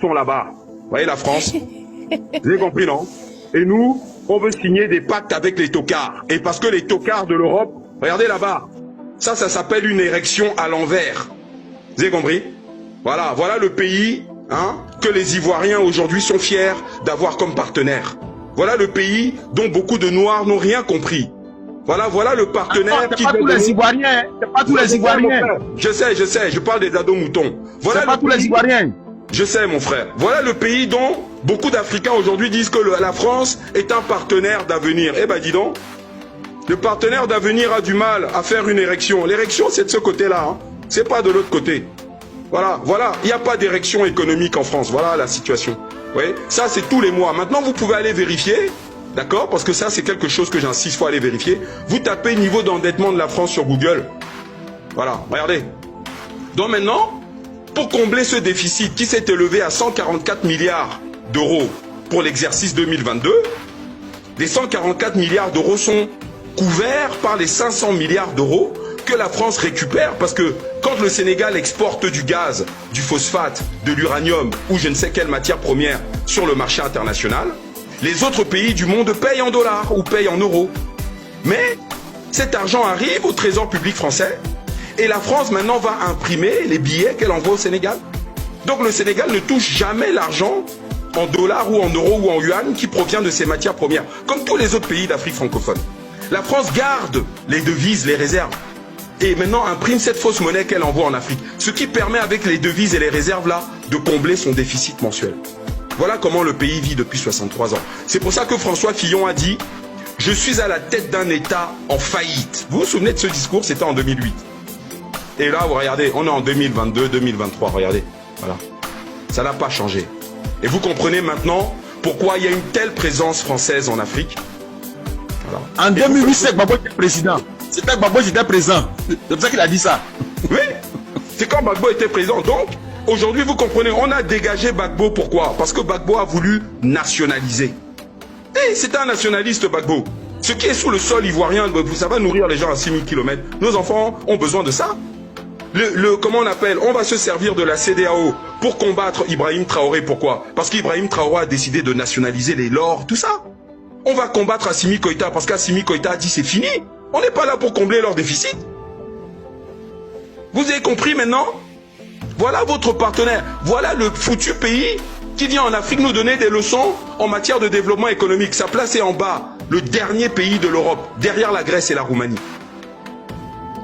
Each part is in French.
sont là-bas. Vous voyez la France? Vous avez compris, non? Et nous, on veut signer des pactes avec les tocards. Et parce que les tocards de l'Europe, regardez là-bas, ça s'appelle une érection à l'envers. Vous avez compris? Voilà, voilà le pays que les Ivoiriens aujourd'hui sont fiers d'avoir comme partenaire. Voilà le pays dont beaucoup de Noirs n'ont rien compris. Voilà, voilà le partenaire qui... C'est pas tous les Ivoiriens, c'est pas tous les Ivoiriens. Je sais, je parle des ados-moutons. Voilà c'est pas tous les Ivoiriens. Je sais, mon frère. Voilà le pays dont beaucoup d'Africains aujourd'hui disent que la France est un partenaire d'avenir. Eh ben, dis donc, le partenaire d'avenir a du mal à faire une érection. L'érection, c'est de ce côté-là, c'est pas de l'autre côté. Voilà, voilà, il n'y a pas d'érection économique en France. Voilà la situation. Oui, ça, c'est tous les mois. Maintenant, vous pouvez aller vérifier, d'accord? Parce que ça, c'est quelque chose que j'insiste, il faut aller vérifier. Vous tapez niveau d'endettement de la France sur Google. Voilà, regardez. Donc maintenant, pour combler ce déficit qui s'est élevé à 144 milliards d'euros pour l'exercice 2022, les 144 milliards d'euros sont couverts par les 500 milliards d'euros que la France récupère, parce que quand le Sénégal exporte du gaz, du phosphate, de l'uranium ou je ne sais quelle matière première sur le marché international, les autres pays du monde payent en dollars ou payent en euros. Mais cet argent arrive au trésor public français et la France maintenant va imprimer les billets qu'elle envoie au Sénégal. Donc le Sénégal ne touche jamais l'argent en dollars ou en euros ou en yuan qui provient de ces matières premières, comme tous les autres pays d'Afrique francophone. La France garde les devises, les réserves, et maintenant imprime cette fausse monnaie qu'elle envoie en Afrique. Ce qui permet avec les devises et les réserves là de combler son déficit mensuel. Voilà comment le pays vit depuis 63 ans. C'est pour ça que François Fillon a dit « Je suis à la tête d'un État en faillite ». Vous vous souvenez de ce discours? C'était en 2008. Et là, vous regardez, on est en 2022, 2023, regardez. Voilà. Ça n'a pas changé. Et vous comprenez maintenant pourquoi il y a une telle présence française en Afrique. Voilà. En 2008, c'est Gbagbo qui était président. C'était Gbagbo qui était présent. C'est pour ça qu'il a dit ça. Oui, c'est quand Gbagbo était président. Donc, aujourd'hui, vous comprenez, on a dégagé Gbagbo. Pourquoi? Parce que Gbagbo a voulu nationaliser. Et c'est un nationaliste, Gbagbo. Ce qui est sous le sol ivoirien, ça va nourrir les gens à 6000 km. Nos enfants ont besoin de ça. Comment on appelle? On va se servir de la CEDEAO pour combattre Ibrahim Traoré. Pourquoi? Parce qu'Ibrahim Traoré a décidé de nationaliser les lords, tout ça. On va combattre Assimi Koïta parce qu'Assimi Koïta a dit c'est fini. On n'est pas là pour combler leur déficit. Vous avez compris maintenant? Voilà votre partenaire. Voilà le foutu pays qui vient en Afrique nous donner des leçons en matière de développement économique. Sa place est en bas. Le dernier pays de l'Europe, derrière la Grèce et la Roumanie.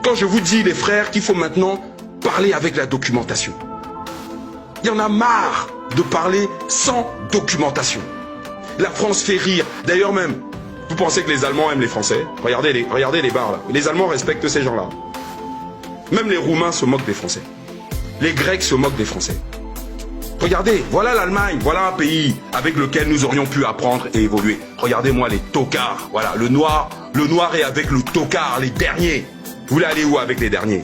Quand je vous dis, les frères, qu'il faut maintenant parler avec la documentation. Il y en a marre de parler sans documentation. La France fait rire. D'ailleurs même, vous pensez que les Allemands aiment les Français? Regardez les bars là. Les Allemands respectent ces gens-là. Même les Roumains se moquent des Français. Les Grecs se moquent des Français. Regardez, voilà l'Allemagne, voilà un pays avec lequel nous aurions pu apprendre et évoluer. Regardez-moi les tocards. Voilà, le noir est avec le tocard, les derniers. Vous voulez aller où avec les derniers?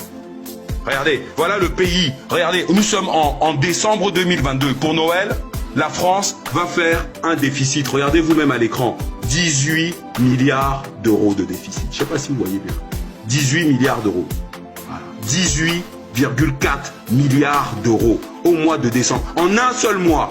Regardez, voilà le pays. Regardez, nous sommes en décembre 2022. Pour Noël, la France va faire un déficit. Regardez vous-même à l'écran. 18 milliards d'euros de déficit. Je ne sais pas si vous voyez bien. 18 milliards d'euros. Voilà. 18,4 milliards d'euros au mois de décembre. En un seul mois.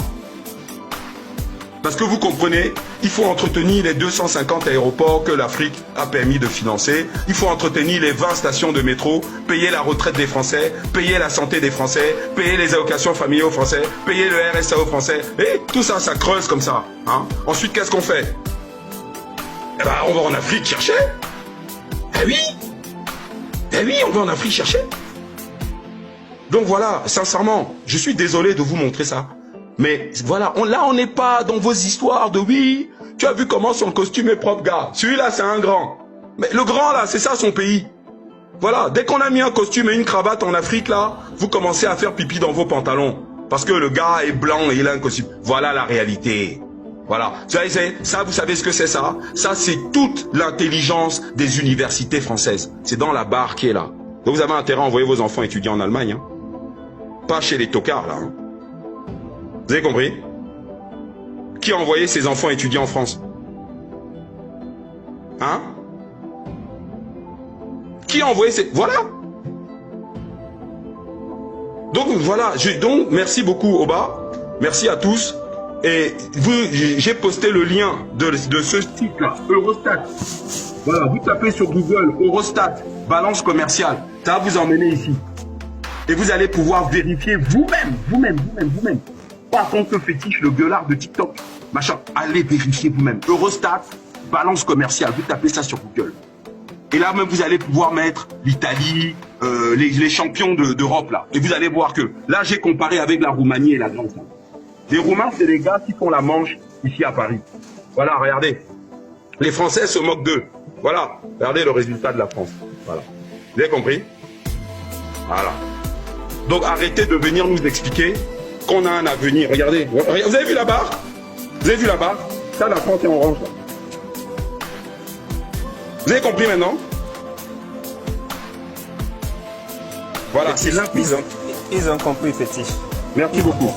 Parce que vous comprenez, il faut entretenir les 250 aéroports que l'Afrique a permis de financer. Il faut entretenir les 20 stations de métro, payer la retraite des Français, payer la santé des Français, payer les allocations familiales aux Français, payer le RSA aux Français. Et tout ça, ça creuse comme ça. Ensuite, qu'est-ce qu'on fait? Eh ben, on va en Afrique chercher. Eh oui. Eh oui, on va en Afrique chercher. Donc voilà, sincèrement, je suis désolé de vous montrer ça. Mais voilà, là on n'est pas dans vos histoires de oui, tu as vu comment son costume est propre, gars. Celui-là c'est un grand. Mais le grand là, c'est ça son pays. Voilà, dès qu'on a mis un costume et une cravate en Afrique là, vous commencez à faire pipi dans vos pantalons. Parce que le gars est blanc et il a un costume. Voilà la réalité. Voilà, ça vous savez ce que c'est ça? Ça c'est toute l'intelligence des universités françaises. C'est dans la barre qui est là. Donc vous avez intérêt à envoyer vos enfants étudier en Allemagne. Pas chez les tocards là. Vous avez compris? Qui a envoyé ses enfants étudier en France? Qui a envoyé ses... Voilà. Donc voilà, donc merci beaucoup Oba. Merci à tous. Et j'ai posté le lien de ce site-là, Eurostat. Voilà, vous tapez sur Google Eurostat, balance commerciale. Ça va vous emmener ici. Et vous allez pouvoir vérifier vous-même. Pas tant que fétiche le gueulard de TikTok. Machin, allez vérifier vous-même. Eurostat, balance commerciale. Vous tapez ça sur Google. Et là même, vous allez pouvoir mettre l'Italie, les champions d'Europe là. Et vous allez voir que là, j'ai comparé avec la Roumanie et la Grande. Les Roumains, c'est les gars qui font la manche ici à Paris. Voilà, regardez. Les Français se moquent d'eux. Voilà, regardez le résultat de la France. Voilà. Vous avez compris? Voilà. Donc arrêtez de venir nous expliquer qu'on a un avenir. Regardez. Vous avez vu la barre? Vous avez vu la barre? Ça, la France est orange. Là. Vous avez compris maintenant? Voilà, c'est limpide. Ils ont compris, fétiche. Merci beaucoup.